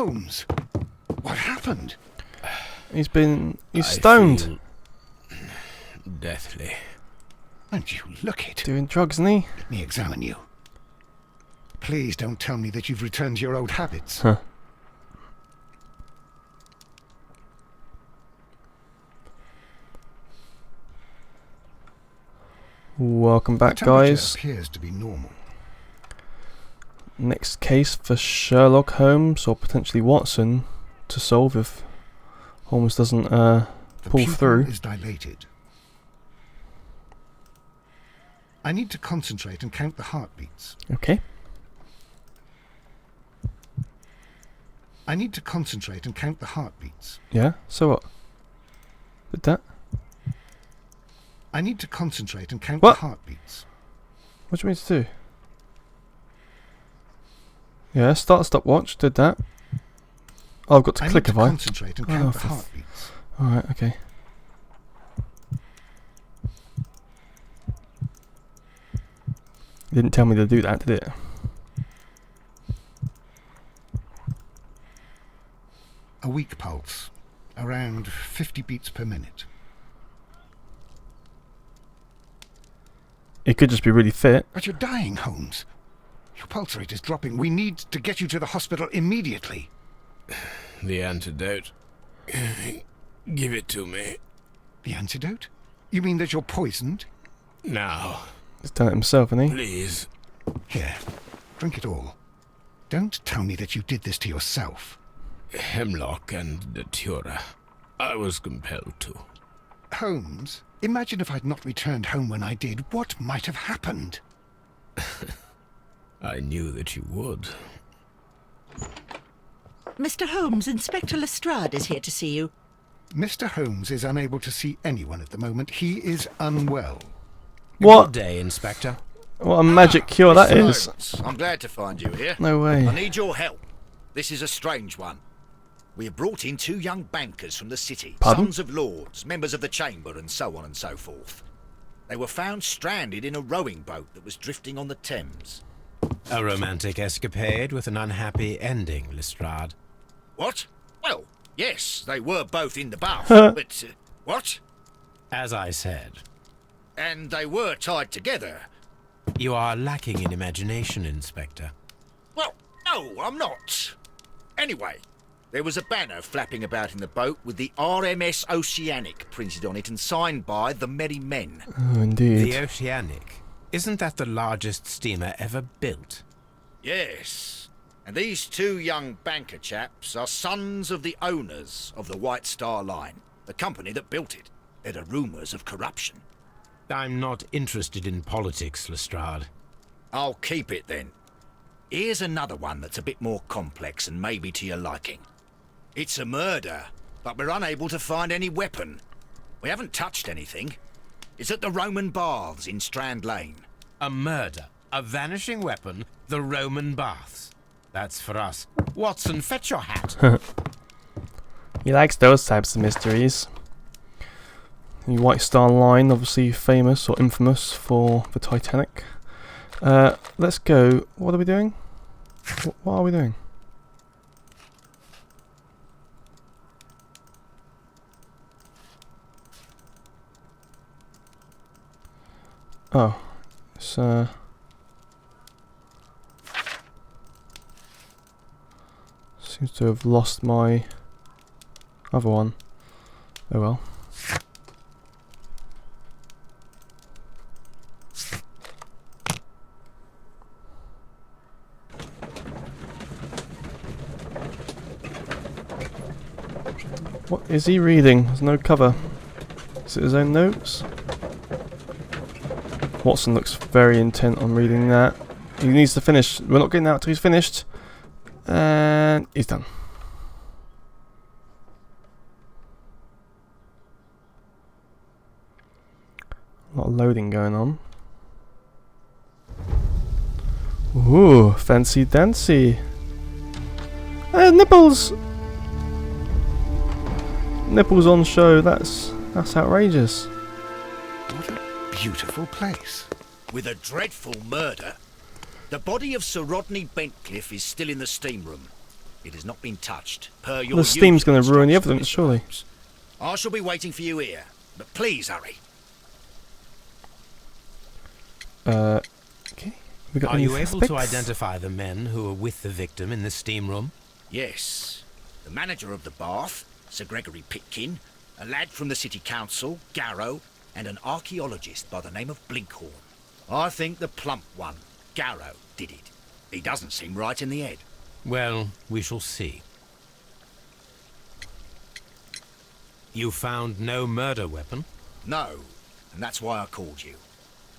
Holmes, what happened? He's stoned. Feel deathly. And you look it. Doing drugs, isn't he? Let me examine you. Please don't tell me that you've returned to your old habits. Huh. Welcome back, The temperature guys. appears to be normal. Next case for Sherlock Holmes, or potentially Watson, to solve if Holmes doesn't The pull pupil through. is dilated. I need to concentrate and count the heartbeats. Okay. I need to concentrate and count the heartbeats. Yeah. So what? Did that? I need to concentrate and count What? the heartbeats. What do you mean to do? Yeah. Start stopwatch. Did that? Oh, I've got to I click need if to I. concentrate and count the heartbeats. All right. Okay. Didn't tell me to do that, did it? A weak pulse, around 50 beats per minute. It could just be really fit. But you're dying, Holmes. Your pulse rate is dropping. We need to get you to the hospital immediately. The antidote. Give it to me. The antidote? You mean that you're poisoned? Now, He's done it himself, hasn't he? please. Here, drink it all. Don't tell me that you did this to yourself. Hemlock and datura. I was compelled to. Holmes, imagine if I'd not returned home when I did. What might have happened? I knew that you would. Mr. Holmes, Inspector Lestrade is here to see you. Mr. Holmes is unable to see anyone at the moment. He is unwell. What? Good day, Inspector. What a magic cure that Mr. is. Holmes, I'm glad to find you here. No way. I need your help. This is a strange one. We have brought in 2 young bankers from the city, Pardon? sons of lords, members of the chamber, and so on and so forth. They were found stranded in a rowing boat that was drifting on the Thames. A romantic escapade with an unhappy ending, Lestrade. What? Well, yes, they were both in the bath, but... what? As I said, And they were tied together. you are lacking in imagination, Inspector. Well, no, I'm not. Anyway, there was a banner flapping about in the boat with the RMS Oceanic printed on it and signed by the Merry Men. Oh, The indeed. Oceanic. Isn't that the largest steamer ever built? Yes. And these 2 young banker chaps are sons of the owners of the White Star Line, the company that built it. There are rumours of corruption. I'm not interested in politics, Lestrade. I'll keep it then. Here's another one that's a bit more complex and maybe to your liking. It's a murder, but we're unable to find any weapon. We haven't touched anything. It's at the Roman Baths in Strand Lane. A murder, a vanishing weapon, the Roman baths. That's for us. Watson, fetch your hat. He likes those types of mysteries. The White Star Line, obviously famous or infamous for the Titanic. Let's go. What are we doing? What are we doing? Oh, it's seems to have lost my other one. Oh well. What is he reading? There's no cover. Is it his own notes? Watson looks very intent on reading that. He needs to finish. We're not getting out till he's finished. And he's done. A lot of loading going on. Ooh, fancy dancy. Nipples! Nipples on show, that's outrageous. What a beautiful place. With a dreadful murder. The body of Sir Rodney Bentcliffe is still in the steam room. It has not been touched, per your The steam's usual going to ruin the instructions, evidence, Mr. surely. Holmes. I shall be waiting for you here, but please hurry. Okay. We got Are any you able suspects? to identify the men who were with the victim in the steam room? Yes. The manager of the bath, Sir Gregory Pitkin, a lad from the city council, Garrow, and an archaeologist by the name of Blinkhorn. I think the plump one, Garrow, did it. He doesn't seem right in the head. Well, we shall see. You found no murder weapon? No, and that's why I called you.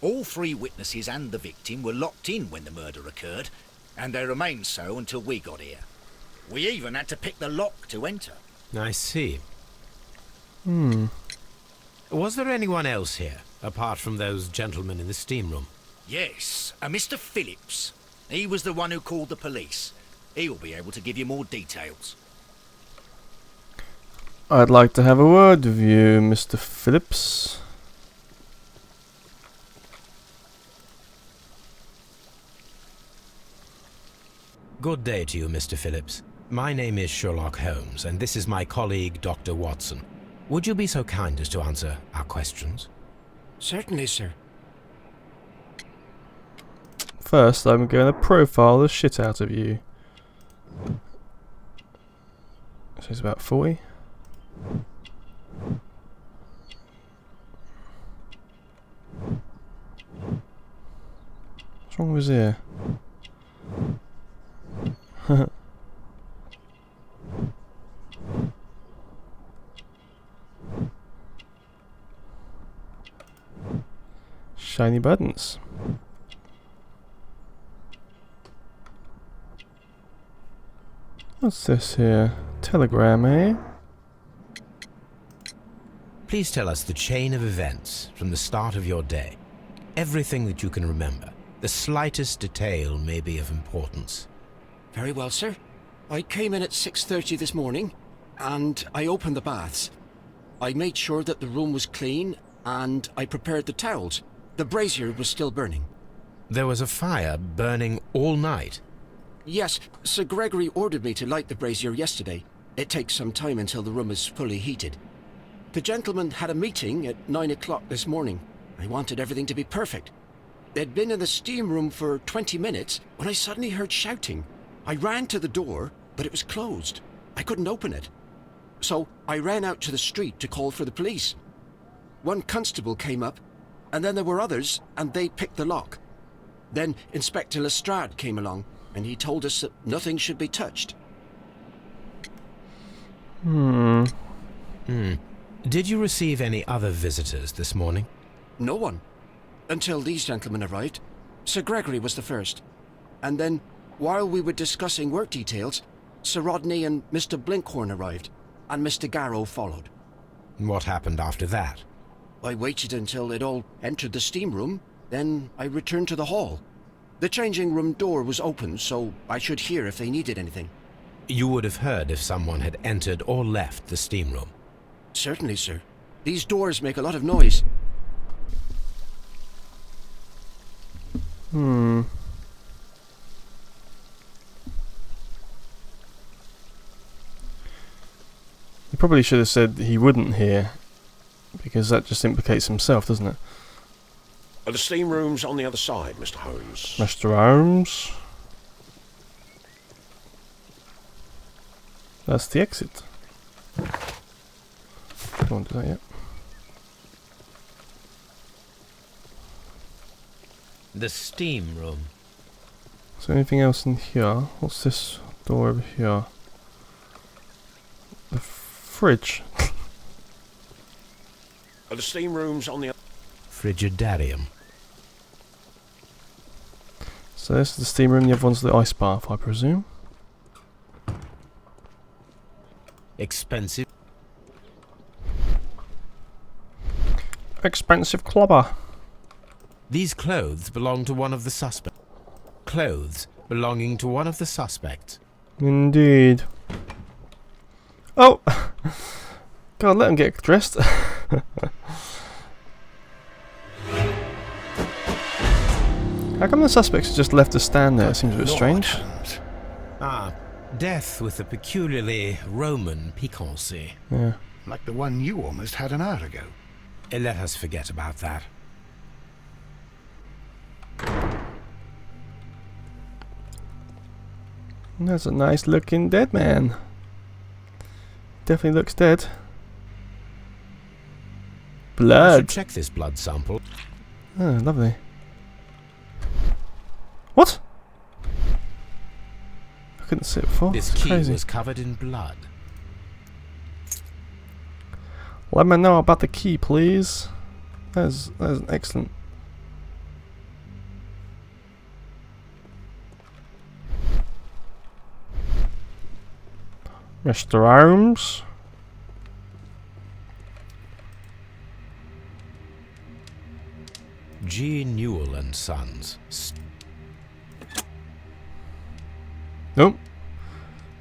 All three witnesses and the victim were locked in when the murder occurred, and they remained so until we got here. We even had to pick the lock to enter. I see. Hmm. Was there anyone else here, apart from those gentlemen in the steam room? Yes, a Mr. Phillips. He was the one who called the police. He'll be able to give you more details. I'd like to have a word with you, Mr. Phillips. Good day to you, Mr. Phillips. My name is Sherlock Holmes, and this is my colleague, Dr. Watson. Would you be so kind as to answer our questions? Certainly, sir. First, I'm going to profile the shit out of you. So he's about 40. What's wrong with his ear? Shiny buttons. What's this here? Telegram, eh? Please tell us the chain of events from the start of your day. Everything that you can remember. The slightest detail may be of importance. Very well, sir. I came in at 6:30 this morning, and I opened the baths. I made sure that the room was clean, and I prepared the towels. The brazier was still burning. There was a fire burning all night. Yes, Sir Gregory ordered me to light the brazier yesterday. It takes some time until the room is fully heated. The gentleman had a meeting at 9 o'clock this morning. I wanted everything to be perfect. They'd been in the steam room for 20 minutes when I suddenly heard shouting. I ran to the door, but it was closed. I couldn't open it. So I ran out to the street to call for the police. One constable came up, and then there were others, and they picked the lock. Then Inspector Lestrade came along, and he told us that nothing should be touched. Did you receive any other visitors this morning? No one. Until these gentlemen arrived. Sir Gregory was the first. And then, while we were discussing work details, Sir Rodney and Mr. Blinkhorn arrived, and Mr. Garrow followed. What happened after that? I waited until they'd all entered the steam room, then I returned to the hall. The changing room door was open, so I should hear if they needed anything. You would have heard if someone had entered or left the steam room. Certainly, sir. These doors make a lot of noise. You probably should have said he wouldn't hear, because that just implicates himself, doesn't it? The steam room's on the other side, Mr. Holmes. Mr. Holmes. That's the exit. Don't do that yet. The steam room. Is there anything else in here? What's this door over here? The fridge. The steam room's on the other. Frigidarium. So this is the steam room, the other one's the ice bath, I presume. Expensive. Expensive clobber. These clothes belong to one of the suspects. Clothes belonging to one of the suspects. Indeed. Oh! God, let him get dressed. How come the suspects just left to stand there? It seems a bit strange. Ah, death with a peculiarly Roman piquancy. Yeah. Like the one you almost had an hour ago. Let us forget about that. That's a nice looking dead man. Definitely looks dead. I Blood. should check this blood sample. Oh, lovely. What? I couldn't see it before. This It's key crazy. was covered in blood. Let me know about the key, please. That is excellent. Mr. Holmes. G. Newell and Sons. Nope.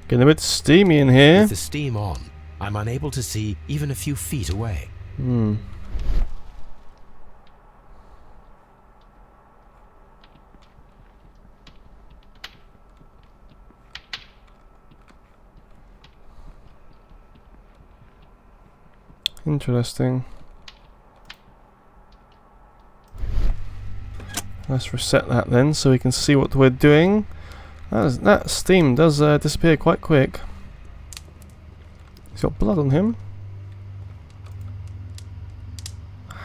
Getting a bit steamy in here. With the steam on, I'm unable to see even a few feet away. Hmm. Interesting. Let's reset that then so we can see what we're doing. That steam does disappear quite quick. He's got blood on him.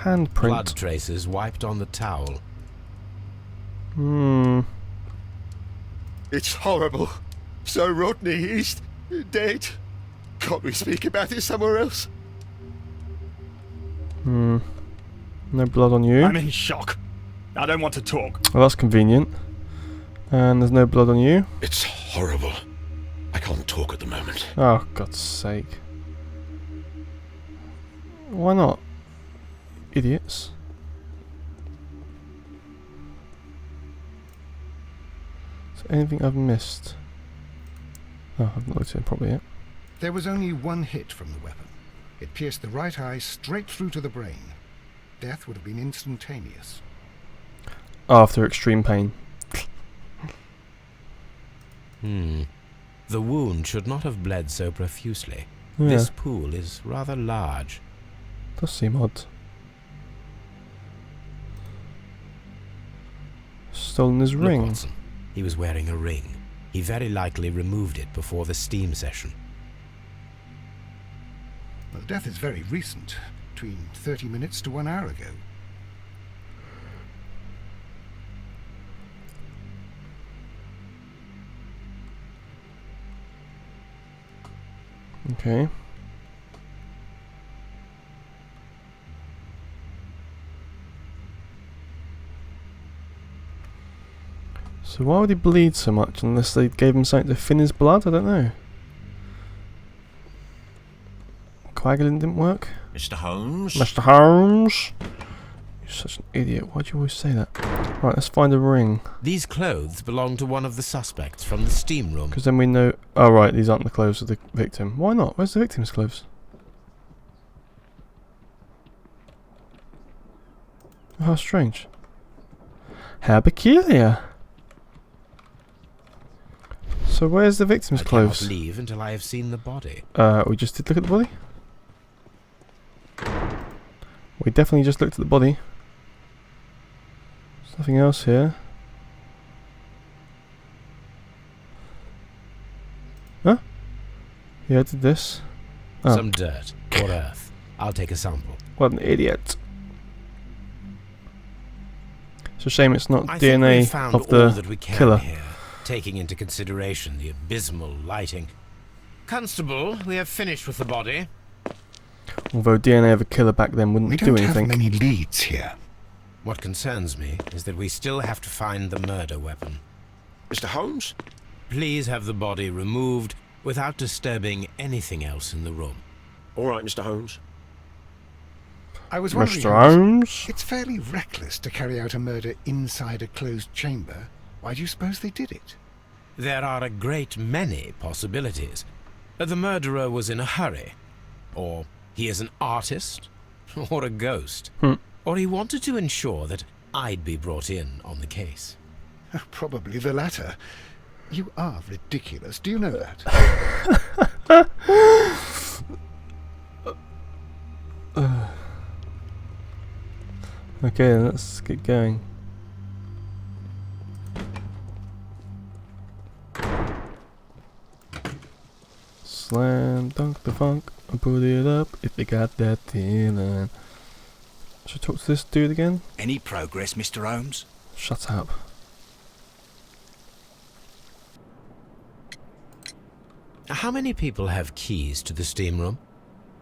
Handprint. Blood traces wiped on the towel. Hmm. It's horrible. So Rodney is dead. Can't we speak about it somewhere else? Hmm. No blood on you. I'm in shock. I don't want to talk. Well, that's convenient. And there's no blood on you. It's horrible. I can't talk at the moment. Oh, God's sake. Why not? Idiots. Is there anything I've missed? Oh, I've not looked at it properly yet. There was only one hit from the weapon. It pierced the right eye straight through to the brain. Death would have been instantaneous. After extreme pain. The wound should not have bled so profusely. Yeah, This pool is rather large. does seem odd. Stolen his Look, ring. Watson. He was wearing a ring. He very likely removed it before the steam session. Well, death is very recent, between 30 minutes to 1 hour ago. Okay. So why would he bleed so much unless they gave him something to thin his blood? I don't know. Coagulant didn't work? Mr. Holmes? Mr. Holmes! You're such an idiot. Why'd you always say that? Right, let's find a ring. These clothes belong to one of the suspects from the steam room. Because then we know... Oh right, these aren't the clothes of the victim. Why not? Where's the victim's clothes? Oh, how strange. How peculiar. So where's the victim's I cannot clothes? leave until I have seen the body. We just did look at the body? We definitely just looked at the body. There's nothing else here. Huh? Yeah, I did this. Oh, Some dirt or earth. I'll take a sample. what an idiot. It's a shame it's not I think we DNA found of all the that we can killer. here, taking into consideration the abysmal lighting. Constable, we have finished with the body. Although DNA of a killer back then wouldn't We do don't have anything. many leads here. What concerns me is that we still have to find the murder weapon. Mr. Holmes? Please have the body removed without disturbing anything else in the room. All right, Mr. Holmes. I was wondering, Mr. Holmes? it's fairly reckless to carry out a murder inside a closed chamber. Why do you suppose they did it? There are a great many possibilities. The murderer was in a hurry. Or he is an artist. Or a ghost. Or he wanted to ensure that I'd be brought in on the case. Probably the latter. You are ridiculous. Do you know that? Okay, then let's get going. Slam dunk the funk and put it up if you got that feeling. Should I talk to this dude again? Any progress, Mr. Holmes? Shut up. How many people have keys to the steam room?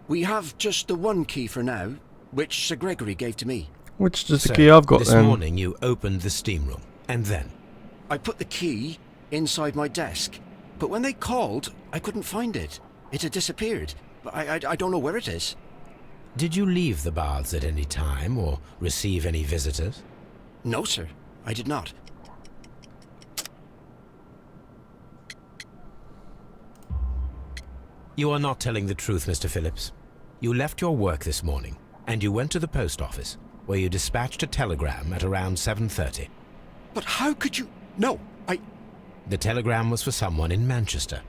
We have just the one key for now, which Sir Gregory gave to me. Which is the So, key I've got this then? morning you opened the steam room, and then? I put the key inside my desk, but when they called, I couldn't find it. It had disappeared. I don't know where it is. Did you leave the baths at any time, or receive any visitors? No, sir, I did not. You are not telling the truth, Mr. Phillips. You left your work this morning, and you went to the post office, where you dispatched a telegram at around 7:30. But how could you... No, The telegram was for someone in Manchester.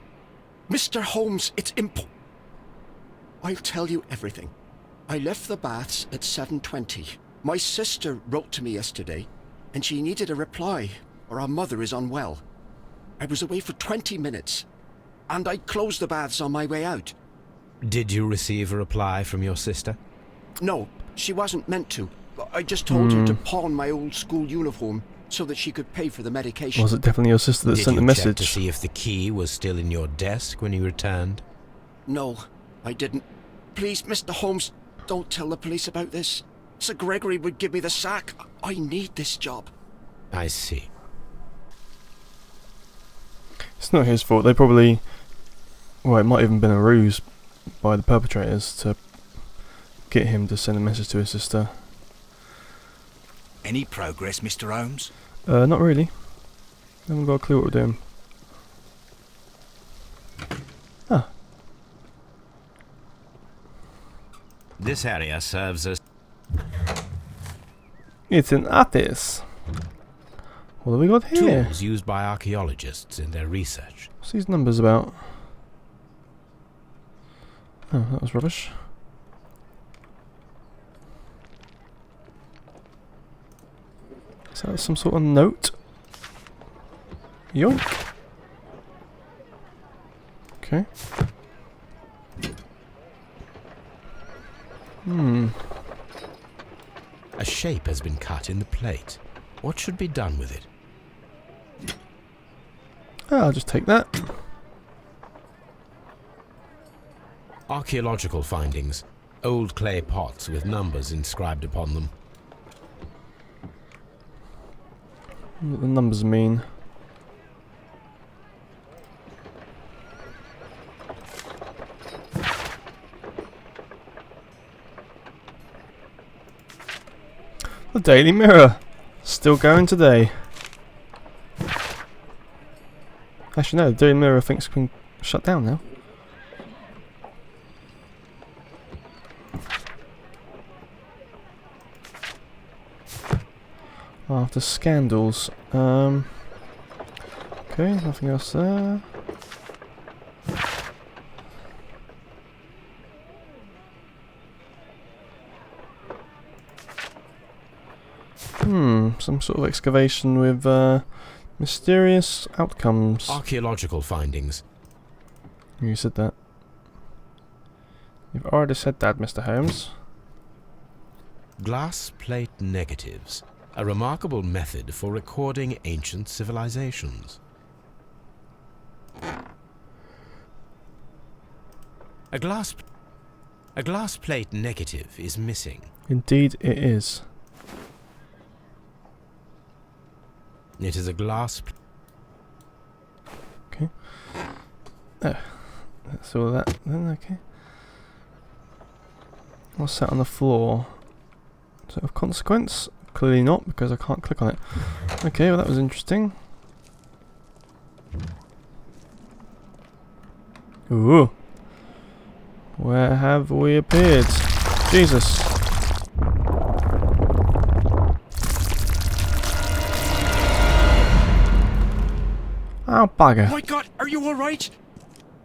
Mr. Holmes, it's I'll tell you everything. I left the baths at 7:20. My sister wrote to me yesterday, and she needed a reply, or our mother is unwell. I was away for 20 minutes, and I closed the baths on my way out. Did you receive a reply from your sister? No, she wasn't meant to. I just told her to pawn my old school uniform so that she could pay for the medication. Was it definitely your sister that Did sent the you check message? to see if the key was still in your desk when you returned? No, I didn't. Please, Mr. Holmes, don't tell the police about this. Sir Gregory would give me the sack. I need this job. I see. It's not his fault. They probably... Well, it might have even been a ruse by the perpetrators to get him to send a message to his sister. Any progress, Mr. Holmes? Not really. I haven't got a clue what we're doing. Ah. This area serves as... It's an office. What have we got here? tools used by archaeologists in their research. What's these numbers about? Oh, that was rubbish. Is that some sort of note? Yoink. Okay. A shape has been cut in the plate. What should be done with it? I'll just take that. Archaeological findings. Old clay pots with numbers inscribed upon them. What the numbers mean. The Daily Mirror. Still going today. Actually no, the Daily Mirror thinks it's been shut down now. After scandals. Okay, nothing else there. Some sort of excavation with mysterious outcomes. Archaeological findings. You said that. You've already said that, Mr. Holmes. Glass plate negatives. A remarkable method for recording ancient civilizations. A glass plate negative is missing. Indeed it is. It is a glass... Okay. Oh, that's all that then, okay. What's that on the floor? Is that of consequence? Clearly not, because I can't click on it. Okay, well that was interesting. Ooh. Where have we appeared? Jesus. Oh, bugger. My God, are you all right?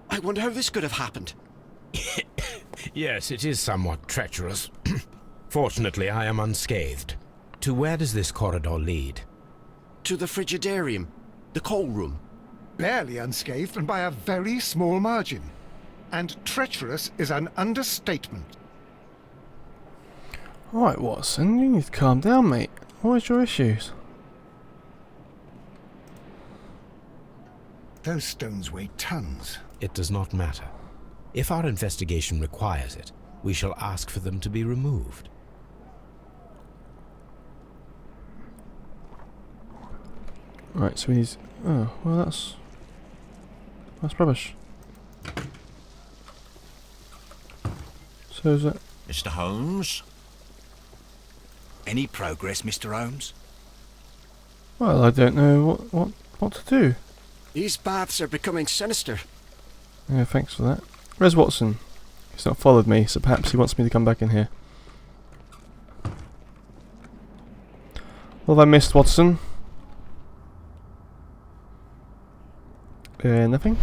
I wonder how this could have happened. Yes, it is somewhat treacherous. Fortunately, I am unscathed. To where does this corridor lead? To the frigidarium, the coal room. Barely unscathed and by a very small margin. And treacherous is an understatement. Alright, Watson, you need to calm down, mate. What is your issues? Those stones weigh tons. It does not matter. If our investigation requires it, we shall ask for them to be removed. Right, so we need... Oh, well that's rubbish. So is it... Mr. Holmes? Any progress, Mr. Holmes? Well, I don't know what to do. These baths are becoming sinister. Yeah, thanks for that. Where's Watson? He's not followed me, so perhaps he wants me to come back in here. What have I missed, Watson? Nothing?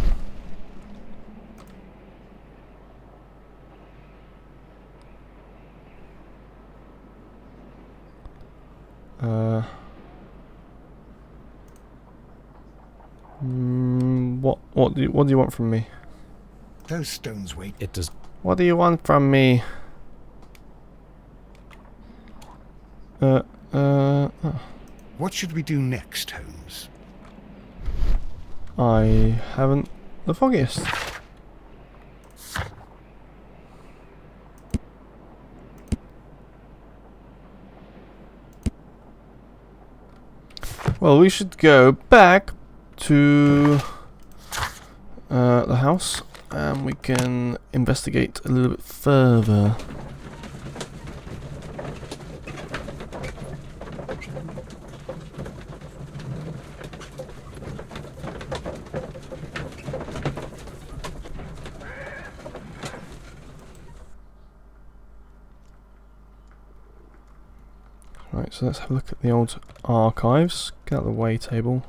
What do you want from me? Those stones weigh... It does... What do you want from me? Oh. What should we do next, Holmes? I haven't the foggiest. Well, we should go back to the house and we can investigate a little bit further. Right, so let's have a look at the old archives. Get out the way table.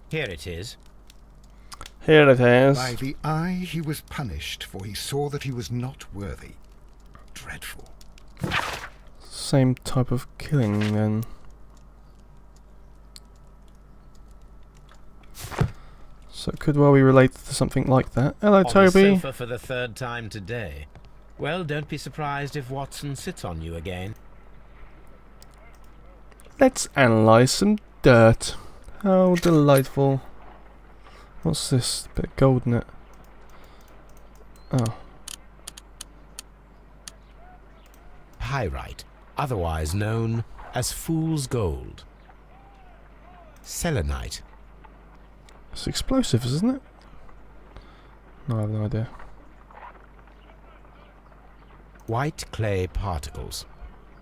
Here it is. Here it is. By the eye he was punished, for he saw that he was not worthy. Dreadful. Same type of killing then. So it could well be related to something like that. Hello, On Toby. the sofa for the third time today. Well, don't be surprised if Watson sits on you again. Let's analyse some dirt. How delightful. What's this? Bit of gold in it. Oh. Pyrite, otherwise known as fool's gold. Selenite. It's explosive, isn't it? No, I have no idea. White clay particles.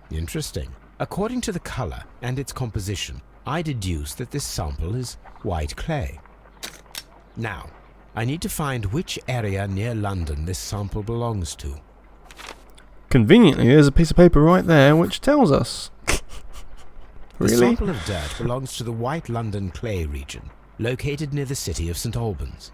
Interesting. According to the colour and its composition, I deduce that this sample is white clay. Now, I need to find which area near London this sample belongs to. Conveniently, there's a piece of paper right there which tells us. Really? The sample of dirt belongs to the White London clay region, located near the city of St Albans.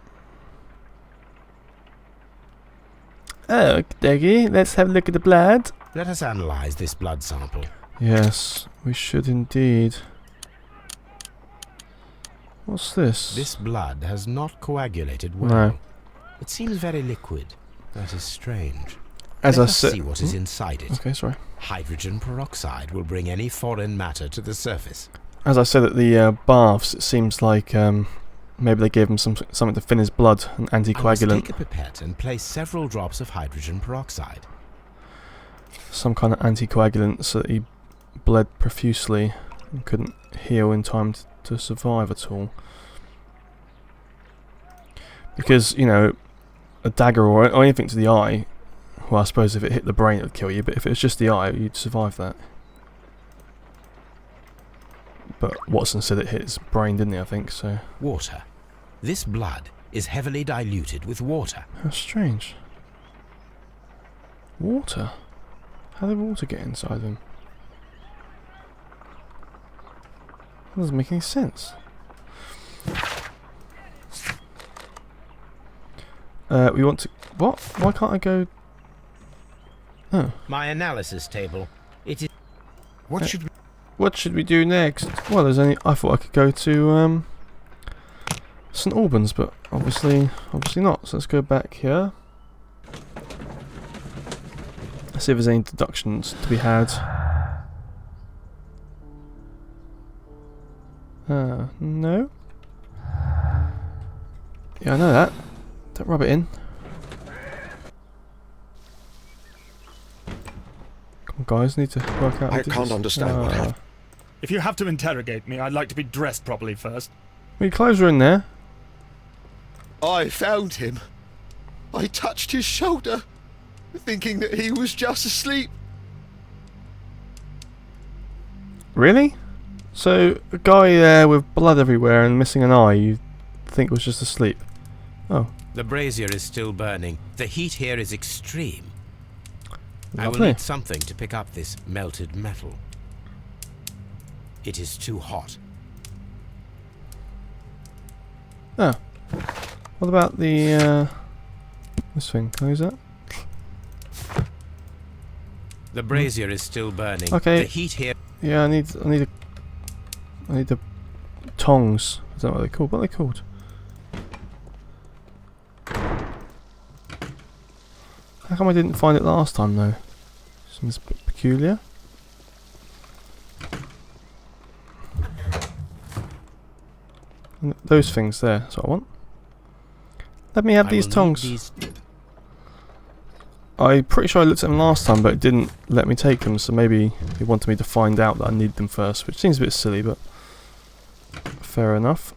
Oh, Deggy, let's have a look at the blood. Let us analyse this blood sample. Yes, we should indeed. What's this? This blood has not coagulated well. No. It seems very liquid. That is strange. As Let I us said, see what is inside it. Okay, sorry. Hydrogen peroxide will bring any foreign matter to the surface. As I said at the baths, it seems like maybe they gave him something to thin his blood, an I must anticoagulant, take a pipette and place several drops of hydrogen peroxide. some kind of anticoagulant, so that he bled profusely and couldn't heal in time to survive at all. Because, you know, a dagger or anything to the eye, well, I suppose if it hit the brain it would kill you, but if it was just the eye, you'd survive that. but Watson said it hit his brain, didn't he? I think so. Water. This blood is heavily diluted with water. How strange. Water? How did water get inside him? That doesn't make any sense. We want to... What? Why can't I go... Oh. My analysis table. It is... What should we do next? Well, there's only... I thought I could go to St Albans, but obviously not. So let's go back here. Let's see if there's any deductions to be had. No. Yeah, I know that. Don't rub it in. Come on, guys, need to work out. I can't understand what happened. If you have to interrogate me, I'd like to be dressed properly first. Well, your clothes are in there. I found him. I touched his shoulder, thinking that he was just asleep. Really? So, a guy there with blood everywhere and missing an eye, you think was just asleep? Oh. The brazier is still burning. The heat here is extreme. I will Lovely. need something to pick up this melted metal. It is too hot. Oh. What about the, this thing? Can I use that? The brazier is still burning. Okay. The heat here... Yeah, I need the tongs. Is that what they're called? What are they called? How come I didn't find it last time though? Seems a bit peculiar. And those things there, that's what I want. Let me have these tongs. I'm pretty sure I looked at them last time, but it didn't let me take them, so maybe he wanted me to find out that I need them first, which seems a bit silly, but fair enough.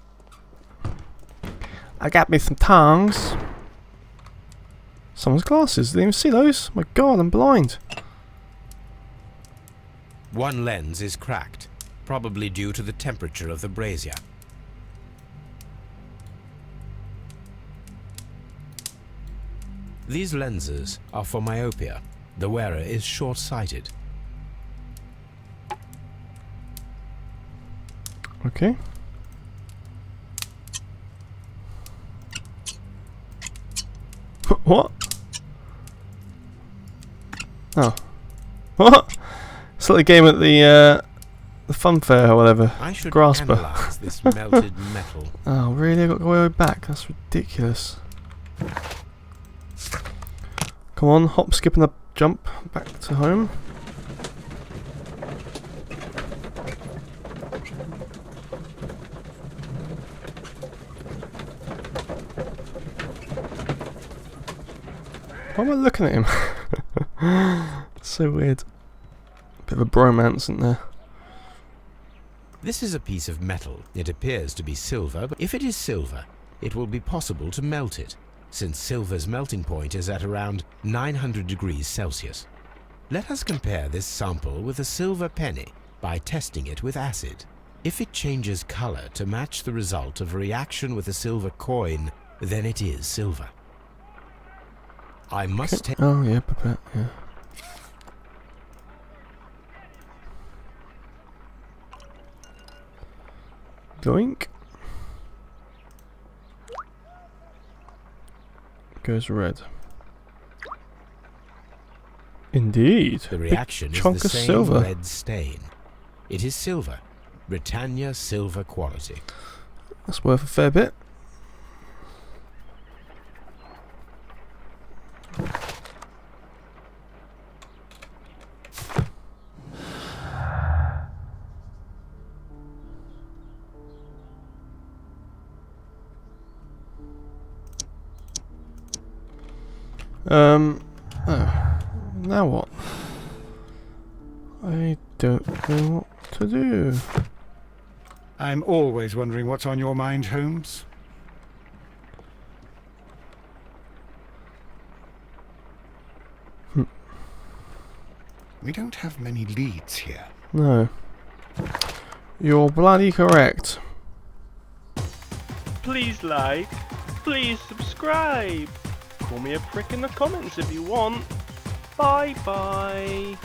I got me some tongs. Someone's glasses, didn't even see those. My god, I'm blind. One lens is cracked, probably due to the temperature of the brazier. These lenses are for myopia. The wearer is short-sighted. Okay. What? Oh. What? It's like the game at the fun fair or whatever. I should Grasper. analyze this melted metal. Oh, really? I got to go way back? That's ridiculous. Come on, hop, skip and a jump back to home. Why am I looking at him? So weird. Bit of a bromance, isn't there? This is a piece of metal. It appears to be silver, but if it is silver, it will be possible to melt it, since silver's melting point is at around 900 degrees Celsius. Let us compare this sample with a silver penny by testing it with acid. If it changes color to match the result of a reaction with a silver coin, then it is silver. I must take... Oh, yeah, yeah. Doink. Goes red. Indeed. The reaction is chunk the of same silver. red stain. It is silver. Britannia silver quality. That's worth a fair bit. Oh. Now what? I don't know what to do. I'm always wondering what's on your mind, Holmes. We don't have many leads here. No. You're bloody correct. Please like, please subscribe. Call me a prick in the comments if you want. Bye bye.